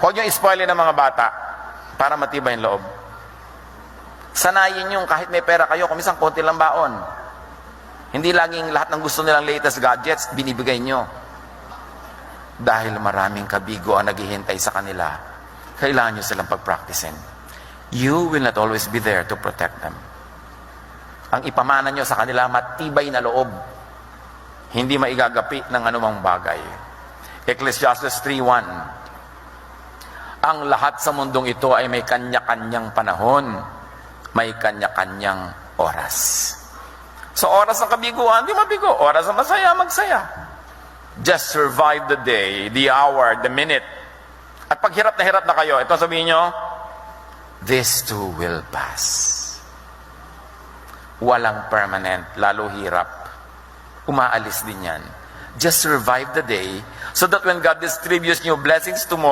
Huwag nyo ispoilin ng mga bata para matibay yung loob. Sanayin yung kahit may pera kayo, kung minsan konti lang baon. Hindi laging lahat ng gusto nilang latest gadgets, binibigay nyo. Dahil maraming kabigo ang naghihintay sa kanila, kailangan nyo silang pag-practicein. You will not always be there to protect them. Ang ipamana nyo sa kanila, matibay na loob. Hindi maigagapi ng anumang bagay. Ecclesiastes 3:1. Ang lahat sa mundong ito ay may kanya-kanyang panahon, may kanya-kanyang oras. So oras ng kabiguan, di mabigo. Oras ng masaya, magsaya. Just survive the day, the hour, the minute. At pag hirap na kayo, ito sabihin nyo, this too will pass. Walang permanent, lalo hirap. Umaalis din yan. Just survive the day so that when God distributes new blessings tomorrow,